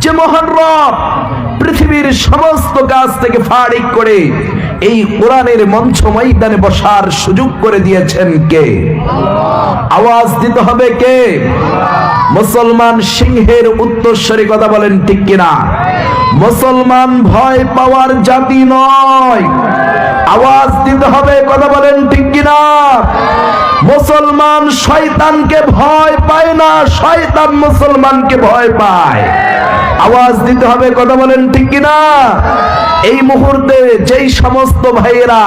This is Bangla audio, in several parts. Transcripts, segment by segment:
যে মহান রব পৃথিবীর সমস্ত কাজ থেকে ফারিক করে এই কোরআনের মঞ্চ ময়দানে বসার সুযোগ করে দিয়েছেন কে? আওয়াজ দিতে হবে কে? মুসলমান সিংহের উত্তরসূরি, কথা বলেন ঠিক কিনা? মুসলমান ভয় পাওয়ার জাতি নয়, আওয়াজ দিতে হবে, কথা বলেন ঠিক কিনা? মুসলমান শয়তানকে ভয় পায় না, শয়তান মুসলমানকে ভয় পায়। আওয়াজ দিতে হবে, কথা বলেন ঠিক কিনা? এই মুহূর্তে যেই সমস্ত ভাইয়েরা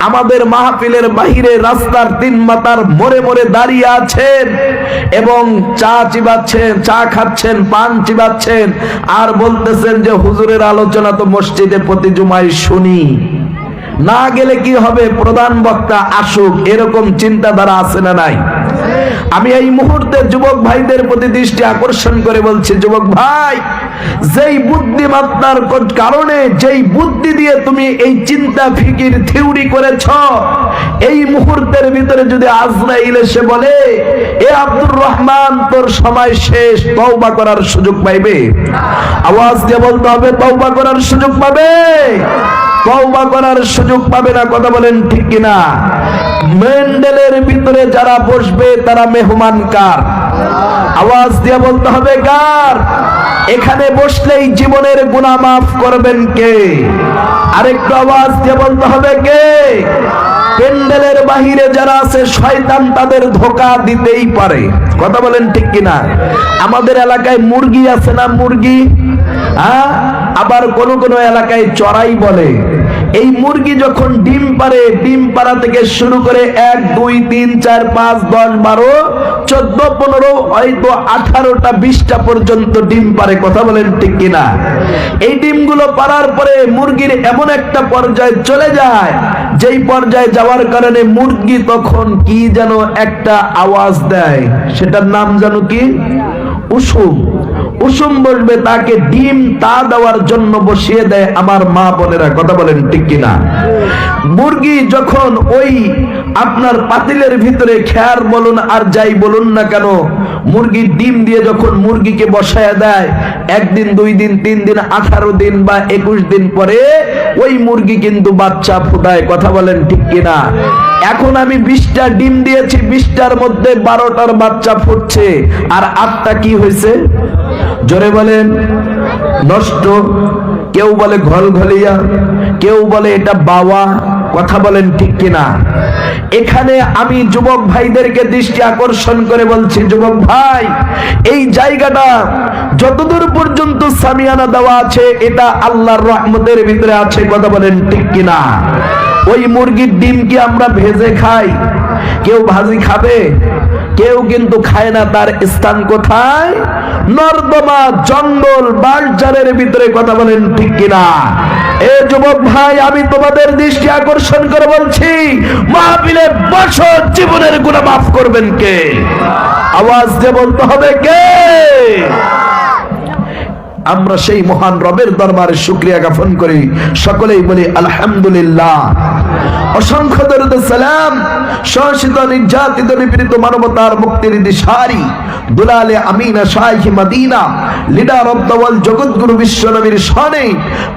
আমাদের মাহফিলের বাহিরে রাস্তার তিন মাথার মোড়ে মোড়ে দাঁড়িয়ে আছেন এবং চা চিবাচ্ছেন, চা খাচ্ছেন, পান চিবাচ্ছেন আর বলতেছেন যে হুজুরের আলোচনা তো মসজিদে প্রতি জুমায় শুনি, না গেলে কি হবে, প্রধান বক্তা আসুক, এরকম চিন্তাধারা আছে না নাই? আমি এই মুহূর্তে যুবক ভাইদের প্রতি দৃষ্টি আকর্ষণ করে বলছি, যুবক ভাই, যেই বুদ্ধিমত্তার কারণে, যেই বুদ্ধি দিয়ে তুমি এই চিন্তা ফিকির থিওরি করেছ, এই মুহূর্তের ভিতরে যদি আজরাইল এসে বলে এ আব্দুর রহমান তোর সময় শেষ, তওবা করার সুযোগ পাইবে? আওয়াজ দিয়ে বলতে হবে, তওবা করার সুযোগ পাবে? তওবা করার সুযোগ পাবে না, কথা বলেন ঠিক কিনা? মেন্ডেলের ভিতরে যারা বসবে তারা মেহমান কার? আওয়াজ দিয়ে বলতে হবে কার? এখানে বসলেই জীবনের গুনাহ মাফ করবেন কে? আরেকটু আওয়াজ দিয়ে বলতে হবে কে? প্যান্ডেলের বাহিরে যারা আছে শয়তান তাদের ধোঁকা দিতেই পারে, কথা বলেন ঠিক কিনা? আমাদের এলাকায় মুরগি আছে না, মুরগি, হ্যাঁ, আবার কোন কোন এলাকায় চড়াই বলে। এই মুরগি যখন ডিম পারে, ডিম পাড়া থেকে শুরু করে 1 2 3 4 5 10 12 14 15 হয়তো 18টা 20টা পর্যন্ত ডিম পারে, কথা বলেন ঠিক কিনা? এই ডিমগুলো পাড়ার পরে মুরগির এমন একটা পর্যায়ে চলে যায়, যেই পর্যায়ে যাওয়ার কারণে মুরগি তখন কি যেন একটা আওয়াজ দেয়, সেটার নাম জানো কি? উসুম। উসুম বসবে, তাকে ডিম তা দেওয়ার জন্য বসিয়ে দেয় আমার মা বোনেরা, কথা বলেন ঠিক কিনা? মুরগি যখন ওই আপনার পাতিলের ভিতরে খেয়ার বলুন আর যাই বলুন না কেন, মুরগির ডিম দিয়ে যখন মুরগিকে বসায় দেয়, 1 দিন 2 দিন 3 দিন 18 দিন বা 21 দিন পরে ওই মুরগি কিন্তু বাচ্চা ফুটায়, কথা বলেন ঠিক কিনা? এখন আমি 20টা ডিম দিয়েছি, 20টার মধ্যে 12টার বাচ্চা ফুটছে, আর 8টা কি হয়েছে? জোরে বলেন, নষ্ট। কেউ বলে ঘলঘলিয়া, কেউ বলে এটা বাওয়া, কথা বলেন ঠিক কিনা? এখানে আমি যুবক ভাইদেরকে দৃষ্টি আকর্ষণ করে বলছি, যুবক ভাই, এই জায়গাটা যতদূর পর্যন্ত সামিয়ানা দেওয়া আছে এটা আল্লাহর রহমতের ভিতরে আছে, কথা বলেন ঠিক কিনা? ওই মুরগির ডিম কি আমরা ভেজে খাই? কেউ ভাজি খাবে, কেউ কিন্তু খায় না। তার স্থান কোথায়? নর্দমা, জঙ্গল, বালজারের ভিতরে, কথা বলেন ঠিক কিনা? এ যুবক ভাই, আমি তোমাদের দৃষ্টি আকর্ষণ করে বলছি, মাহফিলে বসো, জীবনের গুনাহ মাফ করবেন কে? আওয়াজ দিয়ে বলতে হবে কে? আমরা সেই মহান রবের দরবারে শুকরিয়া জ্ঞাপন করি, সকলেই বলি আলহামদুলিল্লাহ। অসংখ্য দরুদ সালাম শোষিত, নির্যাতিত, নিপীড়িত মানবতার মুক্তির দিশারি দুলালে আমিনা শাইখে Madina, leader of the world, জগৎগুরু বিশ্ব নবীর শানে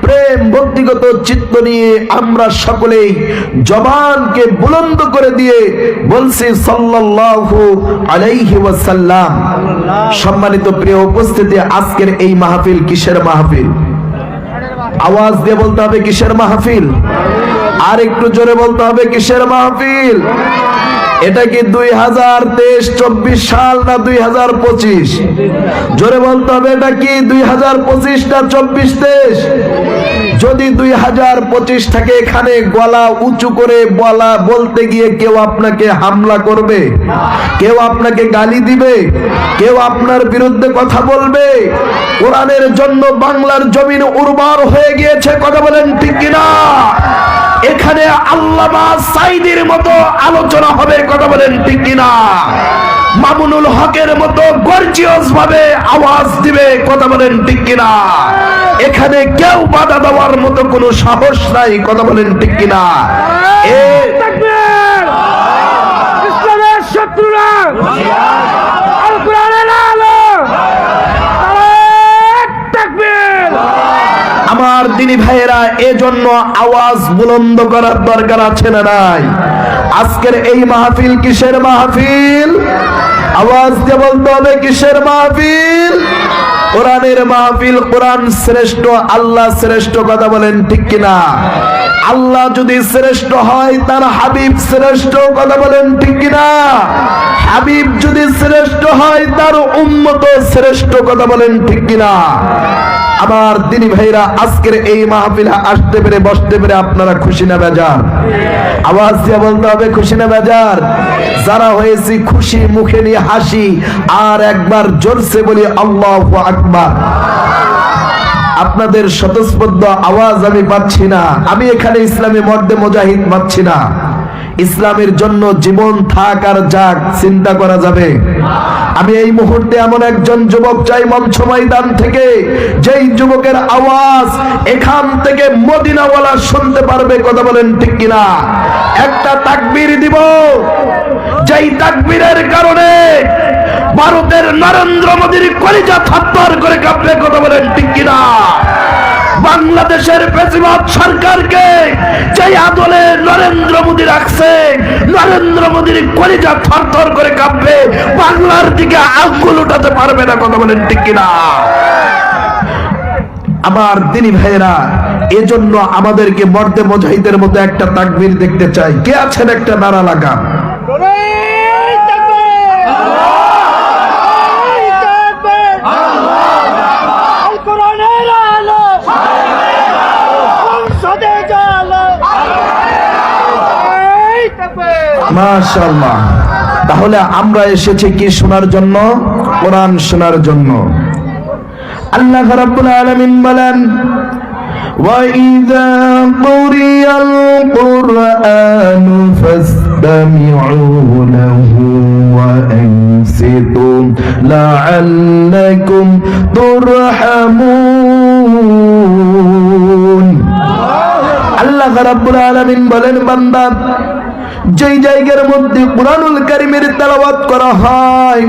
প্রেম ভক্তিগত চিত্ত নিয়ে আমরা সকলেই জবানকে বুলন্দ করে দিয়ে বলছি সাল্লাল্লাহু আলাইহি ওয়াসাল্লাম। সম্মানিত প্রিয় উপস্থিতি, আজকের এই মাহফিল কিসের মাহফিল? আওয়াজ দিয়ে বলতে হবে কিসের মাহফিল? আর একটু জোরে বলতে হবে কিসের মাহফিল? এটা কি 2023-24 সাল না 2025? জোরে বলতে হবে, এটা কি 2025 না 24-23? যদি 2025 থাকে, এখানে গলা উঁচু করে বলতে গিয়ে কেউ আপনাকে হামলা করবে, কেউ আপনাকে গালি দিবে, কেউ আপনার বিরুদ্ধে কথা বলবে। কোরআনের জন্য বাংলার জমিন উর্বর হয়ে গিয়েছে, কথা বলেন ঠিক কিনা? এখানে আল্লামা সাঈদীর মতো আলোচনা হবে, কথা বলেন ঠিক কিনা? মামুনুল হকের মতো গর্জিয়াস ভাবে আওয়াজ দিবে, কথা বলেন ঠিক কিনা? এখানে কেউ বাধা দেওয়ার মতো কোনো সাহস নাই, কথা বলেন ঠিক কিনা? ইসলামের শত্রুরা আল কোরআনের আলো দিনী ভাইয়েরা, এজন্য আওয়াজ বুলন্দ করার দরকার আছে না নাই? আজকের এই মাহফিল কিসের মাহফিল? আওয়াজ দিয়ে বলতে হবে কিসের মাহফিল? কোরআনের মাহফিল। কোরআন শ্রেষ্ঠ, আল্লাহ শ্রেষ্ঠ, কথা বলেন ঠিক কিনা? আল্লাহ যদি শ্রেষ্ঠ হয় তার হাবিব শ্রেষ্ঠ, কথা বলেন ঠিক কিনা? হাবিব যদি শ্রেষ্ঠ হয় তার উম্মত শ্রেষ্ঠ, কথা বলেন ঠিক কিনা? আমার দিনী ভাইরা, আজকের এই মাহফিলে আসতে পেরে বসতে পেরে আপনারা খুশি না বেজার? আওয়াজ দিয়ে বলতে হবে খুশি না বেজার? যারা হয়েছি খুশি, মুখে নিয়ে হাসি, আর একবার জোরসে বলি আল্লাহু আকবার। আপনাদের স্বতঃস্ফূর্ত আওয়াজ আমি পাচ্ছি না। আমি এখানে ইসলামী মর্দে মুজাহিদ পাচ্ছি না। ইসলামের জন্য জীবন থাক আর যাক চিন্তা করা যাবে। আমি এই মুহূর্তে এমন একজন যুবক চাই মঞ্চ ময়দান থেকে, যেই যুবকের আওয়াজ এখান থেকে মদিনাওয়ালা শুনতে পারবে, কথা বলেন ঠিক কিনা? একটা তাকবীর দিব, যেই তাকবীরের কারণে ভারতের নরেন্দ্র মোদীর কলিজা থরথর করে কাঁপবে, কথা বলেন ঠিক কিনা? বাংলাদেশের ফ্যাসিবাদ সরকারকে যেই আদলে নরেন্দ্র মোদী রাখছে, নরেন্দ্র মোদীর কলিজা থরথর করে কাঁপবে, বাংলার দিকে আঙ্গুল উঠাতে পারবে না, কথা বলেন ঠিক কিনা? আমার দিনী ভাইয়েরা, এজন্য আমাদেরকে মর্দে মুজাহিদের মতো একটা তাকবীর দেখতে চাই। কে আছেন একটা নারা লাগা? মাশাআল্লাহ। তাহলে আমরা এসেছি কি শোনার জন্য? কোরআন শোনার জন্য। আল্লাহ রাব্বুল আলামিন বলেন, وَإِذَا قُرِئَ الْقُرْآنُ فَاسْتَمِعُوا لَهُ وَأَنصِتُوا لَعَلَّكُمْ تُرْحَمُونَ। আল্লাহ রাব্বুল আলামিন বলেন, বান্দা, যেই জায়গার মধ্যে কুরআনুল কারীমের তেলাওয়াত করা হয়,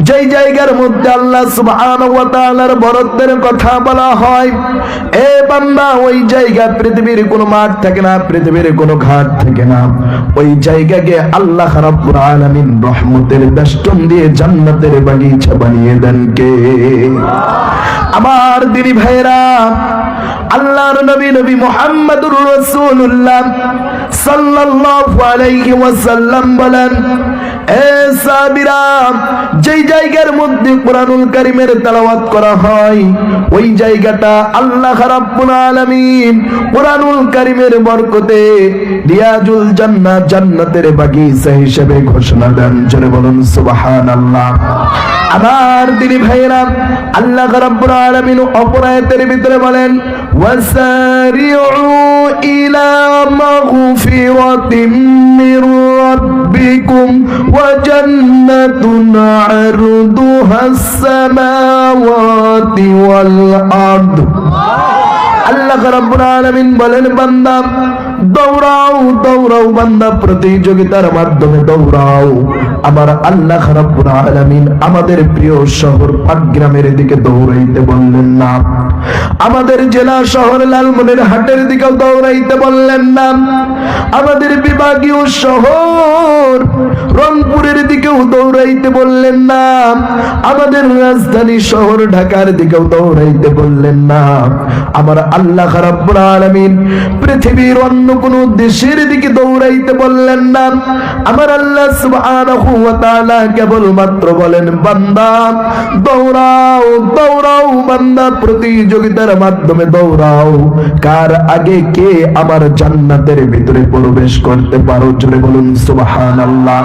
যেই জায়গার মধ্যে আল্লাহ সুবহানাহু ওয়া তাআলার বরত্বের কথা বলা হয়, এ বান্দা, ওই জায়গা পৃথিবীর কোনো মাঠ থাকে না, পৃথিবীর কোনো ঘাট থাকে না। ওই জায়গাকে আল্লাহ রাব্বুল আলামিন রহমতের বেষ্টন দিয়ে জান্নাতের বাগিচা বানিয়ে দেন কে? আমার দিনী ভাইরা, আল্লাহর নবী নবী মুহাম্মদুর রাসূলুল্লাহ সাল্লাল্লাহু আলাইহি ওয়াসাল্লাম বলেন, এ সাহাবীরা, যেই জায়গার মধ্যে কুরআনুল কারীমের তেলাওয়াত করা হয়, ওই জায়গাটা আল্লাহ রাব্বুল আলামিন কুরআনুল কারীমের বরকতে রিয়াজুল জান্নাত, জান্নাতের বাগিচা হিসেবে ঘোষণা দেন। জোরে বলুন সুবহানাল্লাহ। আমার দিনী ভাইরা, আল্লাহ রাব্বুল আলামিন অপর আয়াতের ভিতরে বলেন, ওয়াসারিউ ইলা মাগফিরাতিম মির রাব্বিকুম ওয়া জান্নাতুন আরদুহাস সামাওয়াতি ওয়াল আরদ। আল্লাহ রাব্বুল আলামিন বলেন, বান্দা দৌড়াও, দৌড়াও বান্দা, প্রতিযোগিতার মাধ্যমে দৌড়াও। আমার আল্লাহ রাব্বুল আলামিন আমাদের প্রিয় শহর পাটগ্রামের দিকে দৌড়াইতে বললেন না, আমাদের জেলা শহর লালমনিরহাটের দিকে দৌড়াইতে বললেন না, আমাদের বিভাগীয় শহর রংপুরের দিকেও দৌড়াইতে বললেন না, আমাদের রাজধানী শহর ঢাকার দিকেও দৌড়াইতে বললেন না। আমার আল্লাহ রাব্বুল আলামিন পৃথিবীর অন্য কোন দেশের দিকে দৌড়াইতে বললেন না। আমার আল্লাহ সুবহানাহু ওয়া তাআলা কেবল মাত্র বলেন, বান্দা দৌড়াও, দৌড়াও বান্দা, প্রতিযোগিতার মাধ্যমে দৌড়াও। কার আগে কে আমার জান্নাতের ভিতরে প্রবেশ করতে পারো? জোরে বলুন সুবহানাল্লাহ।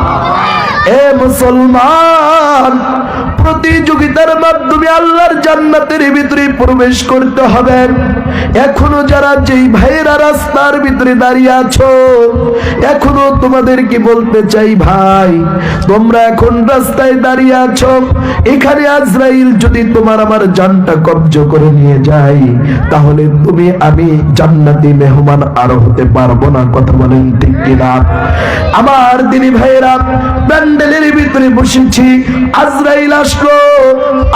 এ মুসলমান, প্রতিযোগিতার মাধ্যমে আল্লাহর জান্নাতের ভিতরে প্রবেশ করতে হবে। এখনো যারা যেই ভাইরা রাস্তার ভিতরে দাঁড়িয়ে আছো, এখনো তোমাদেরকে বলতে চাই, ভাই তোমরা এখন রাস্তায় দাঁড়িয়ে আছো, এখানে আজরাইল যদি তোমার আমার জানটা কবজ করে নিয়ে যায়, নাই, তাহলে তুমি আমি জান্নাতি মেহমান আর হতে পারবো না। কথা বলেন ঠিক কিনা? আমার দিনী ভাইরা, প্যান্ডেলের ভিতরে বসেছি, আজরাইল আসলো,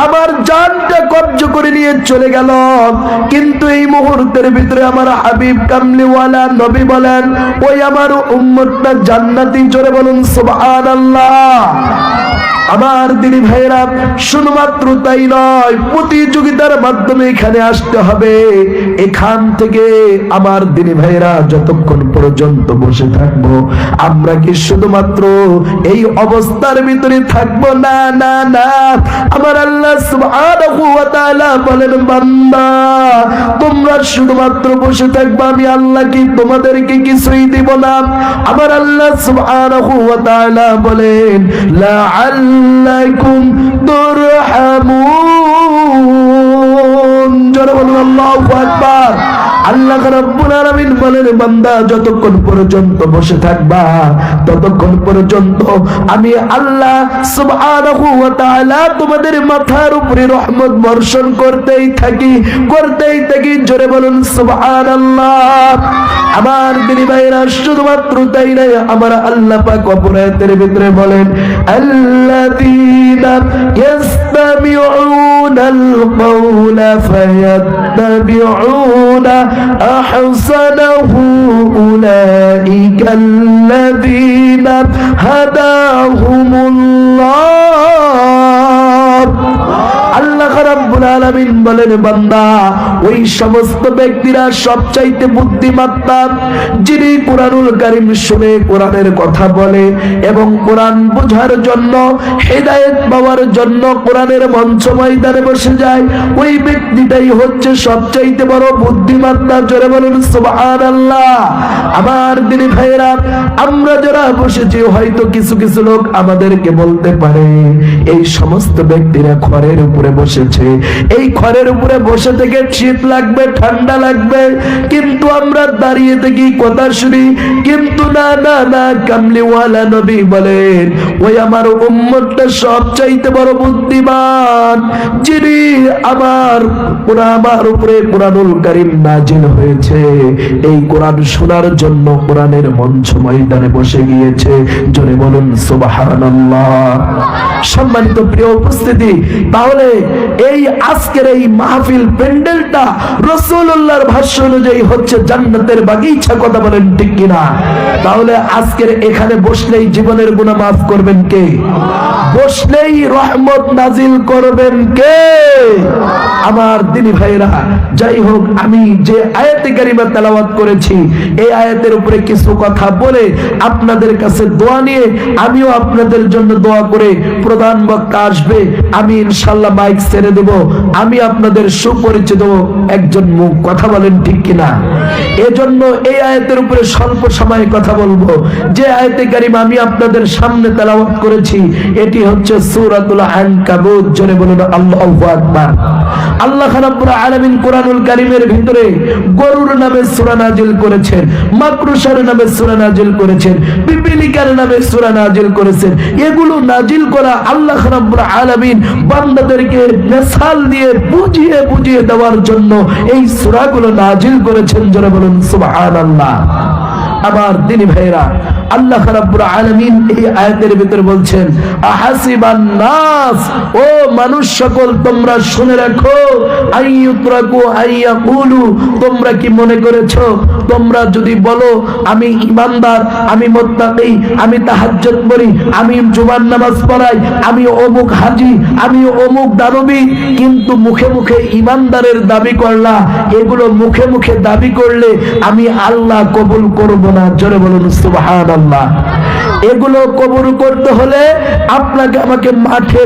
আমার জানটা কব্জ করে নিয়ে চলে গেল। কিন্তু এই মুহূর্তের ভিতরে আমার হাবিব কামলিওয়ালা নবী বলেন, ওই আমার উম্মতটা জান্নাতি। জোরে বলুন সুবহানাল্লাহ। আমার দিনী ভাইরা, শুধুমাত্র তাই নয়, প্রতিযোগিতার মাধ্যমে এখানে আসতে হবে। এখান থেকে আমার দিনী ভাইরা যতক্ষণ পর্যন্ত বসে থাকবো, আমরা কি শুধুমাত্র এই অবস্থার ভিতরে থাকবো? না না না, আমার আল্লাহ সুবহানাহু ওয়া তাআলা বলেন, বান্দা তোমরা শুধুমাত্র বসে থাকবা, আমি আল্লাহ কি তোমাদেরকে কিছুই দিব না? আমার আল্লাহ সুবহানাহু ওয়া তাআলা বলেন, লাআল্লাকুম তুরহামুন। জোরে বলুন আল্লাহু আকবার। আল্লাহ রাব্বুল আলামিন বলেন, বান্দা যতক্ষণ পর্যন্ত বসে থাকবা, ততক্ষণ পর্যন্ত আমি আল্লাহ সুবহানাহু ওয়া তাআলা তোমাদের মাথার উপরে রহমত বর্ষণ করতেই থাকি। জোরে বলুন সুবহানাল্লাহ। আমার দিনী ভাইরা, শুধুমাত্র তাই নয়, আমার আল্লাহ পাক অপর আয়াতের ভিতরে বলেন, আল্লাযীনা ইয়াসতামিউনাল কাওলা ফায়াত্তাবিউনা আহসানাহু উলাইকাল্লাযীনা হাদাহুমুল্লাহ। আল্লাহ রাব্বুল আলামিন বলেন, বান্দা ওই সমস্ত ব্যক্তিরা সবচাইতে বুদ্ধিমত্তা, যিনি কুরআনুল কারীম শুনে কোরআনের কথা বলে এবং কোরআন বোঝার জন্য, হেদায়েত পাওয়ার জন্য কোরআনের মঞ্চ ময়দানে বসে যায়। ওই ব্যক্তিটাই হচ্ছে সবচাইতে বড় বুদ্ধিমত্তা। জোরে বলুন সুবহানাল্লাহ। আমার দিনী ভাইরা, আমরা যারা বসেছি, হয়তো কিছু কিছু লোক আমাদেরকে বলতে পারে, এই সমস্ত ব্যক্তিরা খড়ের উপরে বসেছে, এই খড়ের উপরে বসে থেকে শীত লাগবে, ঠান্ডা লাগবে, কিন্তু আমরা দাঁড়িয়ে থেকে কথা শুনি। কিন্তু না না না, কামলিওয়ালা নবী বলেন, ওই আমার উম্মতটা সবচাইতে বড় বুদ্ধিমান, যিনি আমার উপরে কোরআনুল কারীম নাজিল হয়েছে, এই কোরআন শোনার জন্য কোরআনের মঞ্চ ময়দানে বসে গিয়েছে। জোরে বলুন সুবহানাল্লাহ। সম্মানিত প্রিয় উপস্থিতি, তাহলে এই আজকের এই মাহফিল প্যান্ডেলটা রাসূলুল্লাহর ভাষ্য অনুযায়ী হচ্ছে জান্নাতের বাগিচা। কথা বলেন ঠিক কিনা? তাহলে আজকের এখানে বসলেই জীবনের গুনাহ মাফ করবেন কে? বসলেই রহমত নাজিল করবেন কে? আমার দিনী ভাইরা, যাই হোক, আমি যে আয়াতে কারিমা তেলাওয়াত করেছি, এই আয়াতের উপরে কিছু কথা বলে আপনাদের কাছে দোয়া নিয়ে, আমিও আপনাদের জন্য দোয়া করে, প্রধান বক্তা আসবে, আমি ইনশাআল্লাহ মাইক ছেড়ে দেব। আমি আপনাদের সুপরিচিত একজন মুখ। কথা বলেন ঠিক কিনা? এজন্য এই আয়াতের উপরে স্বল্প সময় কথা বলবো। যে আয়াতে কারিমা আমি আপনাদের সামনে তেলাওয়াত করেছি, এটি হচ্ছে সূরাতুল আনকাবুত। জোরে বলুন আল্লাহু আকবার। আল্লাহ রাব্বুল আলামিন কোরআনুল কারীমের ভিতরে গরুর নামে সূরা নাজিল করেছেন, মাকরুশার নামে সূরা নাজিল করেছেন, পিপিলিকার নামে সূরা নাজিল করেছেন। এগুলো নাজিল করা আল্লাহ রাব্বুল আলামিন বান্দাদেরকে মিসাল দিয়ে বুঝিয়ে বুঝিয়ে দেওয়ার জন্য এই সূরাগুলো নাজিল করেছেন। জোরে বলুন সুবহানাল্লাহ। আমার দিনী ভাইরা, আল্লাহ রাব্বুল আলামিন এই আয়াতের ভিতরে বলছেন, আহাসিবান নাস, ও মানুষ সকল তোমরা শুনে রাখো, আইয়ুতরাকু আইয়াকুলু, তোমরা কি মনে করেছো, তোমরা যদি বলো আমি ঈমানদার, আমি মুত্তাকি, আমি তাহাজ্জুদ পড়ি, আমি জুমার নামাজ পড়াই, আমি অমুক হাজী, আমি অমুক দানবী, কিন্তু মুখে মুখে ঈমানদারের দাবি করলা, এগুলো মুখে মুখে দাবি করলে আমি আল্লাহ কবুল করব না। জোরে বলুন সুবহানাল্লাহ। এগুলো কবুল করতে হলে আপনাকে আমাকে মাঠে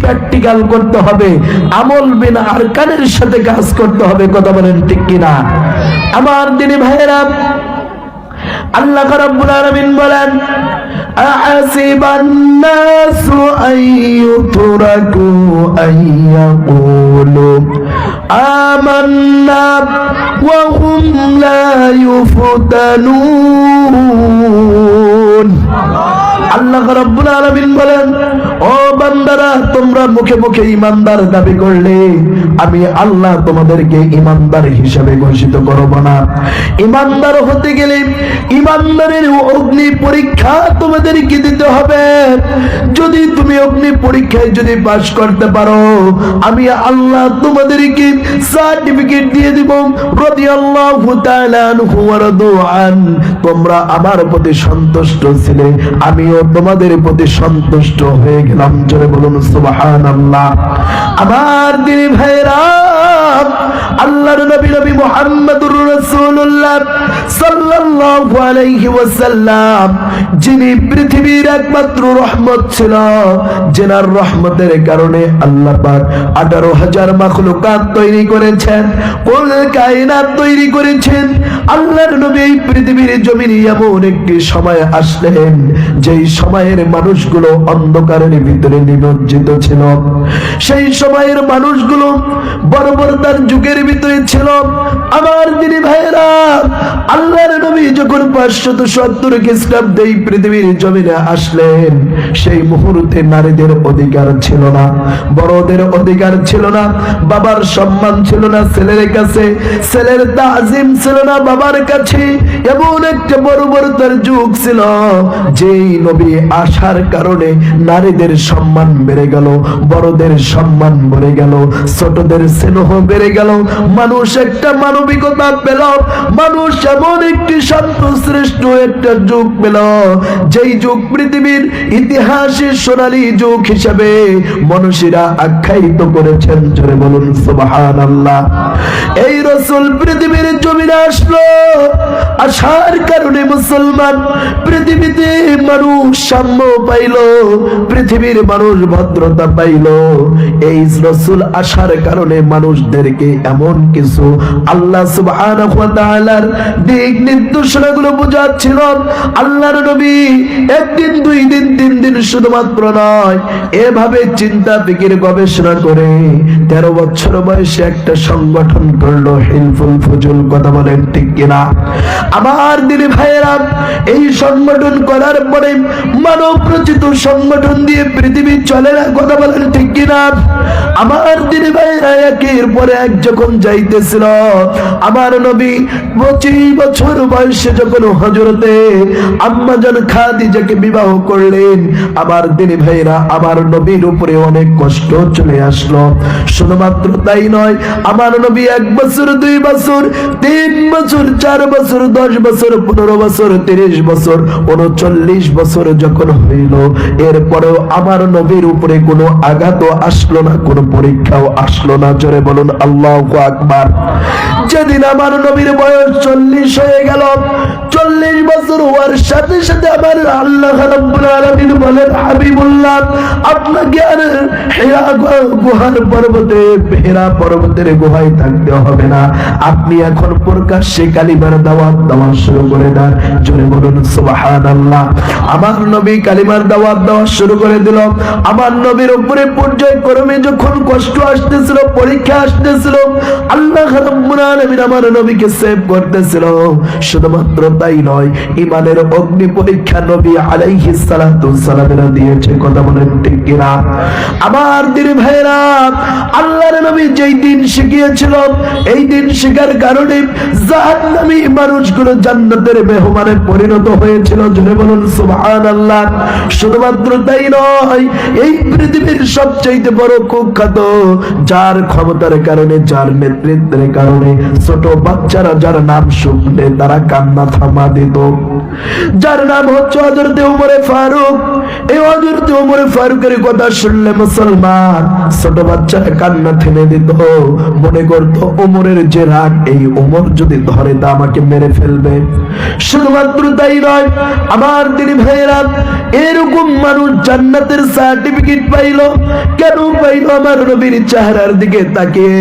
প্র্যাকটিক্যাল করতে হবে, আমল বিন আরকানের সাথে কাজ করতে হবে। কথা বলেন ঠিক কিনা? আমার দিনী ভাইয়েরা, আল্লাহ রাব্বুল আলামিন বলেন, আহাসিবান নাসু আইয়ুতরাকু আইয়াকুলু আমান্না ওয়া হুম লা ইউফতানুন। আল্লাহ রাব্বুল আলামিন বলেন, ও বান্দারা, তোমরা মুখে মুখে ঈমানদার দাবি করলে আমি আল্লাহ তোমাদেরকে ঈমানদার হিসেবে ঘোষিত করব না। ঈমানদার হতে গেলে ঈমানদারের অগ্নি পরীক্ষা তোমাদেরকে দিতে হবে। যদি তুমি অগ্নি পরীক্ষায় যদি পাস করতে পারো, আমি আল্লাহ তোমাদেরকে সার্টিফিকেট দিয়ে দিব। রাদিয়াল্লাহু তাআলা আনহু ওয়া রাদু আন, তোমরা আমার প্রতি সন্তুষ্ট ছিলে, আমিও তোমাদের প্রতি সন্তুষ্ট হয়ে গেলাম। জোরে বলুন সুবহানাল্লাহ। আমার দিনী ভাইরা, আল্লাহর নবী মুহাম্মদুর রাসূলুল্লাহ সাল্লাল্লাহু আলাইহি ওয়াসাল্লাম, যিনি পৃথিবীর একমাত্র রহমত ছিল, যেনার রহমতের কারণে আল্লাহ পাক 18,000 মাখলুকাত তৈরি করেছেন, কুল কায়নাত তৈরি করেছেন। আল্লাহর নবী এই পৃথিবীর জমিনে এমন একটি সময় আসলেন, যেই সময়ের মানুষগুলো অন্ধকারের ভিতরে নিমজ্জিত ছিল। সেই সময়ের মানুষগুলো বর্বরতার যুগের ভিতরে ছিল। আমার দিনী ভাইরা, আল্লাহর নবী যখন 570 খ্রিস্টাব্দে এই পৃথিবীর জমিনে আসলেন, সেই মুহূর্তে নারীদের অধিকার ছিল না, বড়দের অধিকার ছিল না, বাবার সম্মান ছিল না ছেলের কাছে, ছেলের তাজিম ছিল না বাবার কাছে। এমন একটা বর্বরতার যুগ ছিল, যেই নবী আসার কারণে নারীদের সম্মান বেড়ে গেল, বড়দের সম্মান বেড়ে গেল, ছোটদের স্নেহ বেড়ে গেল। মানুষ একটা মানবিকতা পেল, মানুষ এমন একটি শান্ত শ্রেষ্ঠ একটা যুগ পেল, যেই যুগ পৃথিবীর ইতিহাসে সোনালী যুগ হিসাবে মনীষীরা আখ্যায়িত করেছেন। জোরে বলুন সুবহানাল্লাহ। এই রাসূল পৃথিবীর জমিনে আসলো, আসার কারণে মুসলমান পৃথিবীতে মানুষ সাম্য পাইল, পৃথিবীর মানুষ ভদ্রতা পাইল। এই রাসূল আসার কারণে মানুষদেরকে এমন কিছু আল্লাহ সুবহানাহু ওয়া তাআলার দিক নির্দেশনাগুলো বোঝাচ্ছিল। আল্লাহর নবী একদিন, 2 দিন, 3 দিন শুধুমাত্র নয়, এভাবে চিন্তা ফিকির গবেষণা করে 13 বছর বয়সে একটা সংগঠন করলো, হিলফুল ফুজুল। কথা বলেন ঠিক কিনা? আমার দিনী ভাইয়েরা, এই সংগঠন করার পরে মানব রচিত সংগঠন দিয়ে পৃথিবী চলে না। কথা বলেন ঠিক কিনা? আমার দিনী ভাইয়েরা, একের পরে এক যখন যাইতেছিল, আমার নবী 25 বছর বয়সে যখন হযরতে আম্মা জান খাদিজাকে বিবাহ করলেন, আমার দিনী ভাইয়েরা, আমার নবীর উপরে অনেক কষ্ট চলে আসলো। শুধুমাত্র তাই নয়, আমার নবী 1 বছর, 2 বছর, 3 বছর, 4 বছর, 10 বছর, 15 বছর, 30 বছর, 39 বছর যখন হইল, এরপরেও আমার নবীর উপরে কোনো আঘাতও আসলো না, কোনো পরীক্ষাও আসলো না। জোরে বলুন আল্লাহু আকবার। যেদিন আমার নবীর বয়স 40 হয়ে গেল, 40 বছর হওয়ার সাথে সাথে আমার আল্লাহ রাব্বুল আলামিন বলেন, হাবিবুল্লাহ, আপনাকে আর হিরা গুহার পর্বতে, হিরা পর্বতের গুহায় থাকতে হবে না, আপনি এখন প্রকাশ্যে কালিমার দাওয়াত দেওয়া শুরু করে দেন। জোরে বলুন সুবহানাল্লাহ। আমার নবী কালিমার দাওয়াত দেওয়া শুরু করে দিল। আমার নবীর উপরে পর্যায়ক্রমে যখন কষ্ট আসতেছিল, পরীক্ষা আসতেছিল, আল্লাহ রাব্বুল আলামিন আমার নবীকে সেভ করতেছিল। শুধুমাত্র তাই নয়, ঈমানের অগ্নি পরীক্ষা নবী আলাইহিস সালাতু ওয়াসসালাম দিয়েছে। কথা বলেন ঠিক কিনা? আমার দিনী ভাইরা, আল্লাহর নবী যেই দিন শিখিয়েছিল, এই দিন শেখার কারণে জাহান্নামী মানুষগুলো জান্নাতের মেহমানে পরিণত হয়েছিল। জোরে বলুন সুবহানাল্লাহ। শুধুমাত্র তাই নয়, এই পৃথিবীর সবচেয়ে বড় কুখ্যাত, যার ক্ষমতার কারণে, যার নেতৃত্বের কারণে ছোট বাচ্চারা যার নাম শুনলে তারা কান্না থামা দিত, যার নাম হচ্ছে হযরত ওমর ফারুক। এই হযরত ওমর ফারুকের কথা শুনলে মুসলমান ছোট বাচ্চারা কান্না থেমে দিত, মনে করত ওমরের যে রাগ, এই ওমর যদি ধরে তা আমাকে মেরে ফেলবে। শুধুমাত্র তাই নয়, আমার দিনী ভাইয়েরা, এরকম মানুষ জান্নাতের সার্টিফিকেট পাইল। কেন পাইল? আমার নবীর চেহারার দিকে তাকিয়ে,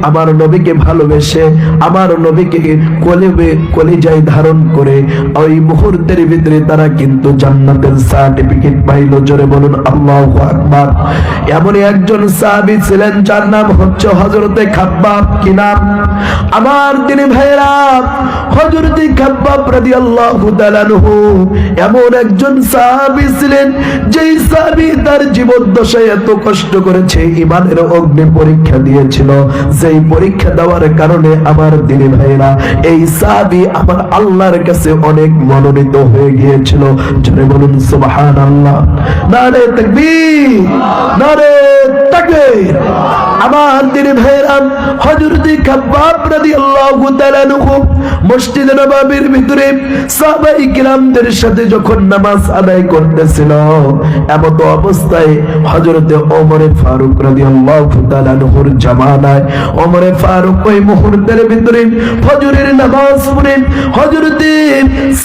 আমার নবীকে ভালোবেসে, আমার নবীকে কলবে কলিজায় ধারণ করে ওই মুহূর্তের ভিতরে তারা কিন্তু জান্নাতের সার্টিফিকেট পাইল। জোরে বলুন আল্লাহু আকবার। এমনই একজন সাহাবী ছিলেন যার নাম হচ্ছে হযরতে খাব্বাব। কি নাম? আমার দিনী ভাইরা, হযরতে খাব্বাব রাদিয়াল্লাহু তাআলা আনহু এমন একজন সাহাবী ছিলেন যেই সাহাবী তার জীবন দশায় এত কষ্ট করেছে, ঈমানের অগ্নি পরীক্ষা দিয়েছিল, যেই পরীক্ষা দেওয়ার কারণে আমার দিনী ভাইরা এই সাহাবী আমার আল্লাহর কাছে অনেক মনোনীত হয়ে গিয়েছিল। জোরে বলুন সুবহানাল্লাহ। নারে তাকবীর, নারে তাকবীর। আমার দিনী ভাইরা, হযরতে খাব্বাব রাদিয়াল্লাহু তাআলা আনহু মসজিদ নববীর ভিতরে সাহাবায়ে কিরামদের সাথে যখন নামাজ আদায় করতেছিল, এমন অবস্থায় হযরতে ওমর ফারুক রাদিয়াল্লাহু তাআলা আনহুর জামানায় ওমর ফারুক ওই মুহূর্তের ভিতরে ফজরের নামাজ পড়ে হযরতে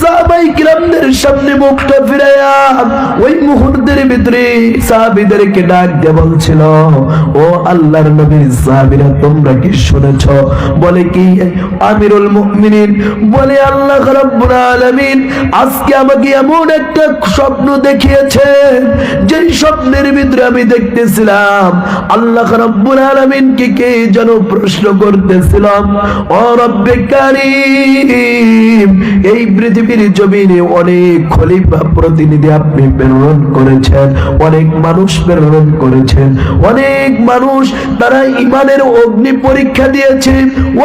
সাহাবায়ে কিরামদের সামনে মুখটা ফিরায়া ওই মুহূর্তের ভিতরে সাহাবীদেরকে ডাক দিয়ে বলছিল, ও আল্লাহর নবীর সাহাবীরা, তোমরা কি শুনেছো? বলে কি? আমিরুল মুমিনিন বলে, আল্লাহ রাব্বুল আলামিন আজকে আমাকে এমন একটা স্বপ্ন দেখিয়েছেন, যেই স্বপ্নের ভিতরে আমি দেখতেছিলাম আল্লাহ রাব্বুল আলামিনকে কে যেন প্রশ্ন করতেছিলাম, ও রব্বে কারীম, এই পৃথিবীর জমিনে অনেক খলিফা প্রতিনিধি আপনি প্রেরণ করেছেন, অনেক মানুষ প্রেরণ করেছেন, অনেক মানুষ তারা ঈমানের অগ্নি পরীক্ষা দিয়েছে,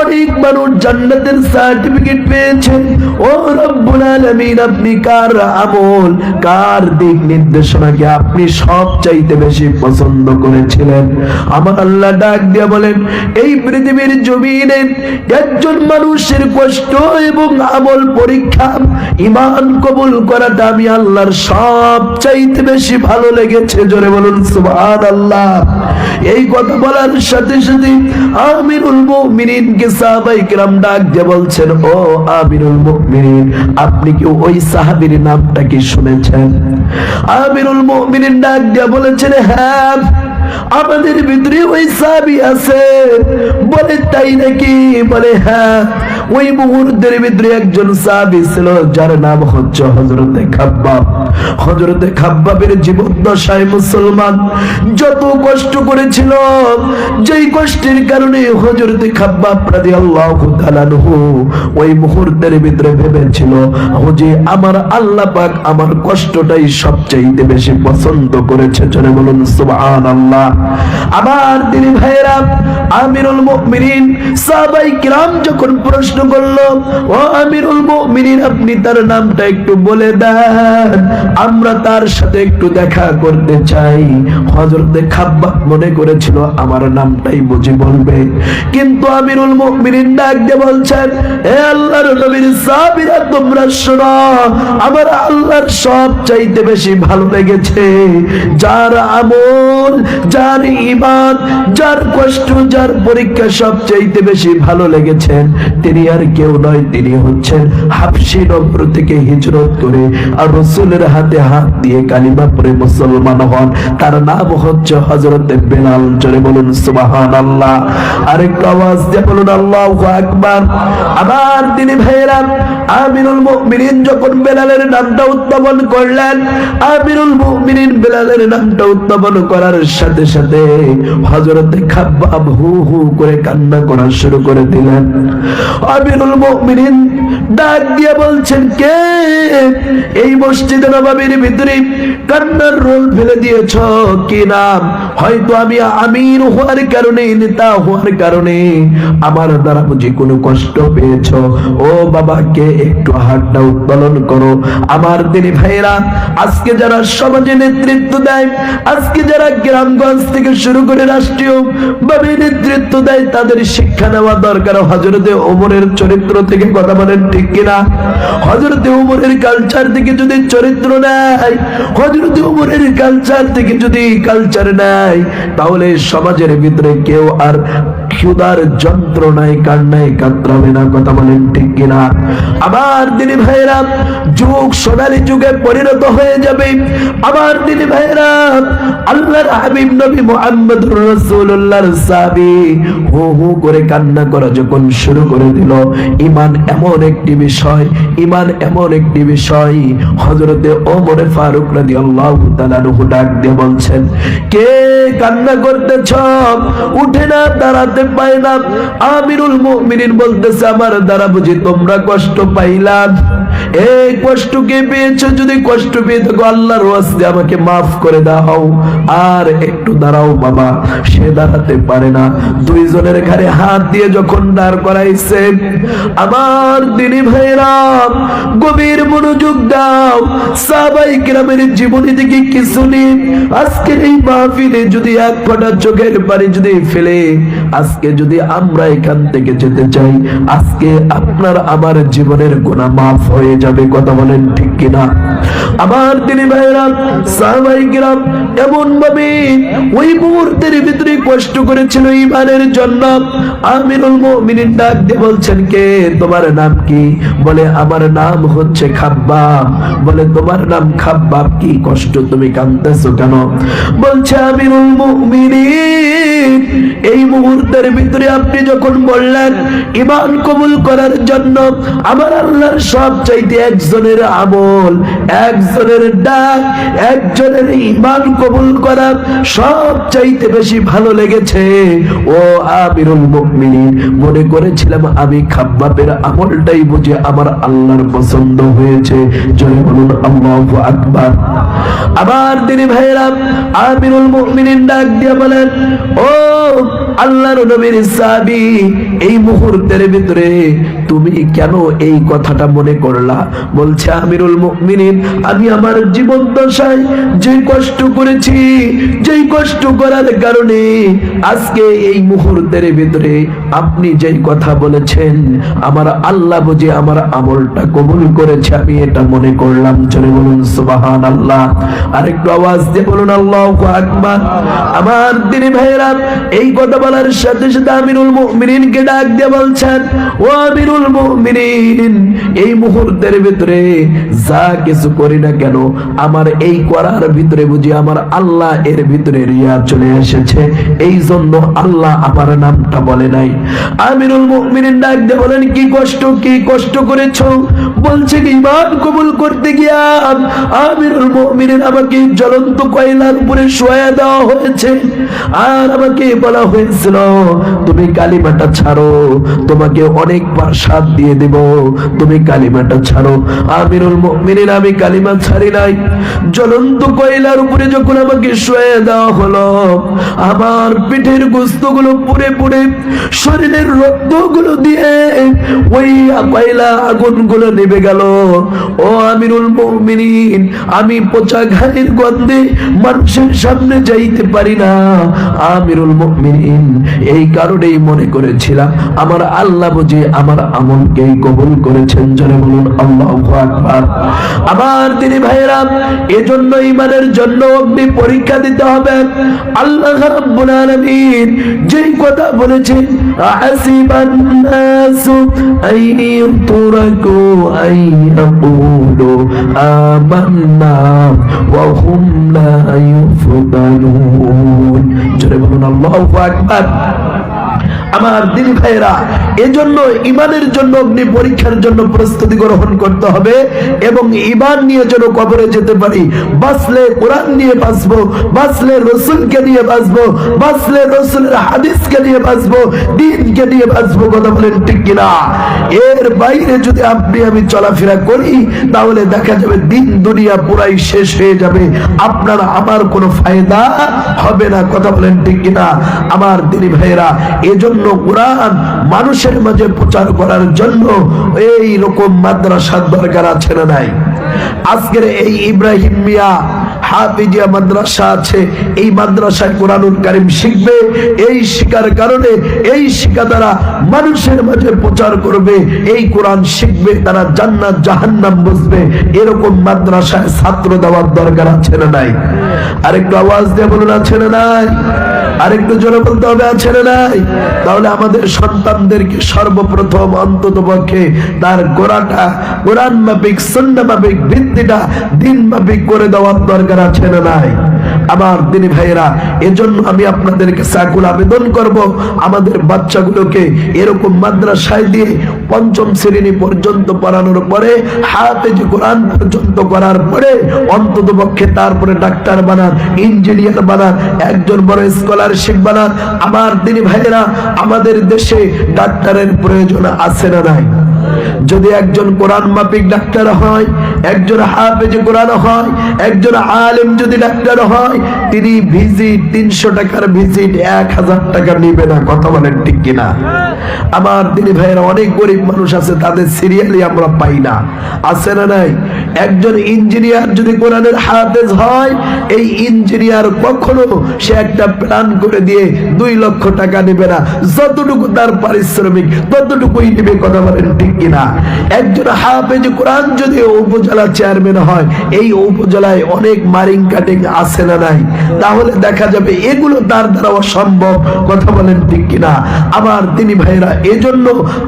অনেক মানুষ জান্নাতের সার্টিফিকেট পেয়েছেন। ও রব্বুল আলামিন, আপনি কার আমল, কার দিক নির্দেশনাকে আপনি সবচাইতে বেশি পছন্দ করেছিলেন? আমার আল্লাহ ডাক দিয়ে বলেন, এই পৃথিবীর জমিনে একজন মানুষের কষ্ট এবং আমল পরীক্ষা, ঈমান কবুল করাটা আমি আল্লাহর সবচাইতে বেশি ভালো লেগেছে। জোরে বলুন সুবহানাল্লাহ। এই কথা বলার সাথে সাথে আমিরুল মুমিনিনকে সাহাবায়ে কিরাম ডাক দিয়ে বলছেন, ও আমিরুল মুমিনিন, আপনি কি ওই সাহাবীর নামটা কি শুনেছেন? আমিরুল মুমিনিন ডাক দিয়ে বলেছেন, হ্যাঁ, আমাদের ভিতরে ওই সাহাবী আছে। বলে, তাই নাকি? বলে, হ্যাঁ, ওই মুহূর্তের ভিতরে একজন সাহাবী ছিল যার নাম হচ্ছে হযরতে খাব্বাব। হযরতে খাব্বাবের জীবন দশায় মুসলমান যত কষ্ট করেছিল, যেই কষ্টের কারণে হযরতে খাব্বাব রাদিয়াল্লাহু তাআলা আনহু ওই মুহূর্তের ভিতরে ভেবেছিল যে আমার আল্লাহ পাক আমার কষ্টটাই সবচেয়ে বেশি পছন্দ করেছে। জোরে বলুন সুবহানাল্লাহ। আমার দিনী ভাইরা, আমিরুল মুমিনিন সাহাবায়ে কিরাম যখন প্রশ্ন করল, ও আমিরুল মুমিনিন, আপনি তার নামটা একটু বলে দেন, আমরা তার সাথে একটু দেখা করতে চাই। হযরতে খাব্বাব মনে করেছিল আমার নামটাই বুঝি বলবে, কিন্তু আমিরুল মুমিনিন ডাক দিয়ে বলছেন, হে আল্লাহর নবীর সাহাবীরা, তোমরা শোনো, আমার আল্লাহর সবচাইতে বেশি ভালো লেগেছে যার আমল, যার ঈমান, যার কষ্ট, যার পরীক্ষা সবচাইতে বেশি ভালো লেগেছেন, তিনি আর কেউ নয়, তিনি হচ্ছেন হাবশী নগর থেকে হিজরত করে আর রাসূলের হাতে হাত দিয়ে কালিমা পড়ে মুসলমান হন। তার নাম হচ্ছে হযরতে বেলাল। জোরে বলুন সুবহানাল্লাহ। আরেকটু আওয়াজ দিয়ে বলুন আল্লাহু আকবার। আমার দিনী ভাইরা, আমিরুল মুমিনিন যখন বেলালের নামটা উত্থাপন করলেন, আমিরুল মুমিনিন বেলালের নামটা উত্থাপন করার সাথে সাথে হযরতে খাব্বাব হু হু করে কান্না করা শুরু করে দিলেন। আমিরুল মুমিনিন ডাক দিয়ে বলছেন, কে এই মসজিদে নববীর ভিতরে কান্নার রোল ফেলে দিয়েছ? কি নাম? হয়তো আমি আমির হওয়ার কারণে, নেতা হওয়ার কারণে আমার দ্বারা বুঝি কোনো কষ্ট পেয়েছ। ও বাবাকে একটু হাতটা উত্তোলন করো। আমার দিনী ভাইরা, আজকে যারা সমাজে নেতৃত্ব দেয়, আজকে যারা গ্রামগঞ্জ থেকে শুরু করে রাষ্ট্রীয় ভাবে নেতৃত্ব দেয়, তাদের শিক্ষা নেওয়া দরকার হযরতে ওমরের চরিত্র থেকে। কথা বলেন ঠিক কিনা? হযরতে ওমরের কালচার থেকে যদি চরিত্র নেয়, হযরতে ওমরের কালচার থেকে যদি কালচার নেয়, তাহলে সমাজের ভিতরে কেউ আর ক্ষুধার যন্ত্রণায় কান্নায় কাতরাবে না। কথা বলেন ঠিক কিনা? আমার দিনী ভাইরা, যুগ সোনালী যুগে পরিণত হয়ে যাবে। আমার দিনী ভাইরা, আল্লাহর হাবিব নবী মুহাম্মদুর রাসূলুল্লাহর সাহাবী হু হু করে কান্না করা যখন শুরু করে দিল, ঈমান এমন একটি বিষয়, ঈমান এমন একটি বিষয়, হযরতে ওমর ফারুক রাদিয়াল্লাহু তাআলা আনহু ডাক দিয়ে বলছেন, কে কান্না করতেছ? উঠে না, দাঁড়াতে পায় না। আমিরুল মুমিনিন বলতেছে, আমার দ্বারা বুঝি তোমরা কষ্ট পাইলা? এই কষ্ট কে পেয়েছো? যদি কষ্ট পেয়ে থাকো আল্লাহর ওয়াস্তে আমাকে মাফ করে দাও, আর একটু দাঁড়াও বাবা। সে দাঁড়াতে পারে না। দুইজনের ঘাড়ে হাত দিয়ে যখন দাঁড় করাইছে, আমার দিনী ভাইরা গভীর মনোযোগ দাও। সাহাবায়ে কিরামের জীবনী থেকে কিছু নিন। আজকের এই মাহফিলে যদি এক ফোঁটা চোখের পানি যদি ফেলে আজকে যদি আমরা এখান থেকে যেতে চাই, আজকে আপনার আমার জীবনের গুনাহ মাফ হয়ে যাবে। কথা বলেন ঠিক কিনা? আমার দিনী ভাইরা, সাহাবায়ে কিরাম এমন ভাবে ওই মুহূর্তের ভিতরে কষ্ট করেছিল ঈমানের জন্য। আমিরুল মুমিনিন ডাক দিয়ে বলছেন, কে? তোমার নাম কি? বলে, আমার নাম হচ্ছে খাব্বাব। বলে, তোমার নাম খাব্বাব, কি কষ্ট, তুমি কাঁদতেছো কেন? বলছে, আমিরুল মুমিনিন, এই মুহূর্তের ভিতরে আপনি যখন বললেন ঈমান কবুল করার জন্য, আমার আল্লাহর সব চাইতে একজনের আমল, একজনের ডাক, একজনের ঈমান কবুল করা সব চাইতে বেশি ভালো লেগেছে। ও আমিরুল মুমিনিন, মনে করেছিলাম আমি খাব্বাবের আমলটাই বুঝে আমার আল্লাহর পছন্দ হয়েছে। জোরে বলুন আল্লাহু আকবার। আমার দিনী ভাইরা, আমিরুল মুমিনিন ডাক দিয়ে বলেন, ও আল্লাহর নবীর সাহাবী, এই মুহূর্তের ভিতরে তুমি কেন এই কথাটা মনে করলা? বলছে, আমিরুল মুমিনিন, আমি আমার জীবন দশায় যে কষ্ট করেছি, যেই কষ্ট করার কারণে আজকে এই মুহূর্তের ভিতরে আপনি যেই কথা বলেছেন, আমার আল্লাহ বুঝে আমার আমলটা কবুল করেছে, আমি এটা মনে করলাম। চলে বলুন সুবহানাল্লাহ। আরেকটু আওয়াজ দিয়ে বলুন আল্লাহু আকবার। আমার দিনী ভাইরা, এই কথা বলার সাথে সাথে আমিরুল মুমিনিনকে ডাক দিয়ে বলছেন, ও আমিরুল মুমিনিন, এই মুহূর্তের ভিতরে যা কিছু করি না কেন, আমার এই করার ভিতরে বুঝি আমার আল্লাহ এর ভিতরে রিয়া চলে এসেছে, এই জন্য আল্লাহ আমার নামটা বলে নাই। আমিরুল মুমিনিন ডাক দিয়ে বলেন, কি কষ্ট করেছো? বলছে, ঈমান কবুল করতে গিয়া আমিরুল মুমিনিন আমাকে জ্বলন্ত কয়লার উপরে শোয়া দেওয়া হয়েছে, আর আমাকে বলা হয়েছিল তুমি কালিমাটা ছাড়ো, তোমাকে অনেকবার সাথ দিয়ে দেব, তুমি কালিমাটা ছাড়ো। আমিরুল মুমিনিন, আমি কালিমা ছাড়ি নাই। জ্বলন্ত কয়লার উপরে যখন আমাকে শোয়া দেওয়া হলো, আমার পিঠের গোশতগুলো পুড়ে পুড়ে, শরীরের রক্তগুলো দিয়ে ওই কয়লা আগুনগুলো নিভে গেল। ও আমিরুল মুমিনিন, আমি পচা ঘাড়ির গন্ধে মানুষের সামনে যাইতে পারি না। আমিরুল মুমিনিন, এই কারণেই মনে করেছিলাম আমার আল্লাহ বুঝে আমার আমলকে কবুল করেছেন। জোরে বলুন আল্লাহু আকবার। আমার দিনী ভাইরা, এজন্য ঈমানের জন্য অগ্নি পরীক্ষা দিতে হবে। আল্লাহ রাব্বুল আলামিন যেই কথা বলেছেন, আসিবান নাসু আইয়ুতরাকু আইয়াকুলু আমান্না ওয়া হুম লা ইউফতানুন। জোরে বলুন আল্লাহু আকবার। আমার দিনী ভাইরা, এজন্য ঈমানের জন্য অগ্নি পরীক্ষার জন্য প্রস্তুতি গ্রহণ করতে হবে, এবং ঈমান নিয়ে যেন কবরে যেতে পারি। বাঁচলে কোরআন নিয়ে বাঁচবো, বাঁচলে রাসূলকে নিয়ে বাঁচবো, বাঁচলে রাসূলের হাদিসকে নিয়ে বাঁচবো, দ্বীনকে নিয়ে বাঁচবো। কথা বলেন ঠিক কিনা? এর বাইরে যদি আপনি আমি চলাফেরা করি, তাহলে দেখা যাবে দিন দুনিয়া পুরাই শেষ হয়ে যাবে, আপনার আমার কোনো ফায়দা হবে না। কথা বলেন ঠিক কিনা? আমার দিনী ভাইরা, এজন্য কোরআন মানুষের মাঝে প্রচার করার জন্য এই রকম মাদ্রাসার দরকার আছে না নাই? আজকের এই ইব্রাহিম মিয়া হাফিজিয়া মাদ্রাসা আছে, এই মাদ্রাসায় কোরআনুল কারীম শিখবে, এই শিখার কারণে এই শিক্ষা দ্বারা মানুষের মাঝে প্রচার করবে, এই কোরআন শিখবে, তারা জান্নাত জাহান্নাম বুঝবে। এরকম মাদ্রাসায় ছাত্র দেওয়ার দরকার আছে না নাই? আরেকটু আওয়াজ দিয়ে বলুন, আছে না নাই? আরেকটু জোরে বলতে হবে, আছে না নাই? তাহলে আমাদের সন্তানদেরকে সর্বপ্রথম অন্তত পক্ষে তার গোড়াটা কোরআন মাফিক সুন্নাহ মাফিক ভিত্তিটা দিন মাফিক করে দেওয়ার দরকার আছে না নাই? আমার দিনী ভাইয়েরা, এজন্য আমি আপনাদেরকে সাকুল আবেদন করব, আমাদের বাচ্চাগুলোকে এরকম মাদ্রাসায় দিয়ে পঞ্চম শ্রেণী পর্যন্ত পড়ানোর পরে হাফেজ কোরআন পর্যন্ত করার পরে অন্তত পক্ষে তারপরে ডাক্তার বানান, ইঞ্জিনিয়ার বানান, একজন বড় স্কলারশিপ বানান। আমার দিনী ভাইয়েরা, আমাদের দেশে ডাক্তারের প্রয়োজন আছে না নাই? যদি একজন কোরআন মাফিক ডাক্তার হয়, একজন হাফেজ কোরআন হয়, একজন আলেম যদি ডাক্তার হয়, তিনি ভিজিট 300 টাকার ভিজিট 1000 টাকা নিবে না। কথা বলেন ঠিক কিনা? আমার দিনী ভাইয়েরা, অনেক গরিব মানুষ আছে, তাদের সিরিয়ালি আমরা পাই না, আছে না নাই? একজন ইঞ্জিনিয়ার যদি কোরআনের হাফেজ হয়, এই ইঞ্জিনিয়ার কখনো সে একটা প্ল্যান করে দিয়ে 2 লক্ষ টাকা নেবে না, যতটুকু তার পারিশ্রমিক ততটুকুই নেবে। কথা বলেন ঠিক কিনা? একজন হাফেজ কোরআন যদি উপজেলা চেয়ারম্যান হয়, এই উপজেলায় অনেক মারিং কাটিং আছে না নাই? তাহলে দেখা যাবে এগুলো তার দ্বারা অসম্ভব। কথা বলেন ঠিক কিনা? আমার দিনী ভাইরা, এজন্য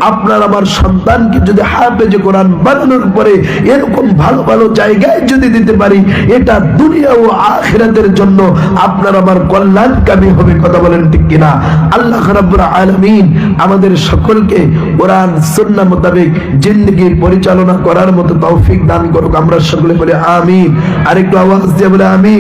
আপনার আমার সন্তানকে যদি হাফেজ কোরআন বানানোর পরে এরকম ভালো ভালো জায়গায় যদি দিতে পারি, এটা দুনিয়া ও আখিরাতের জন্য আপনার আমার কল্যাণকামী হবে। কথা বলেন ঠিক কিনা? আল্লাহ রাব্বুল আলামিন আমাদের সকলকে কোরআন সুন্নাহ মোতাবেক জিন্দেগি পরিচালনা করার মতো তৌফিক দান করুক। আমরা সকলে বলে আমিন। আরেকটু আওয়াজ দিয়ে বলে আমিন।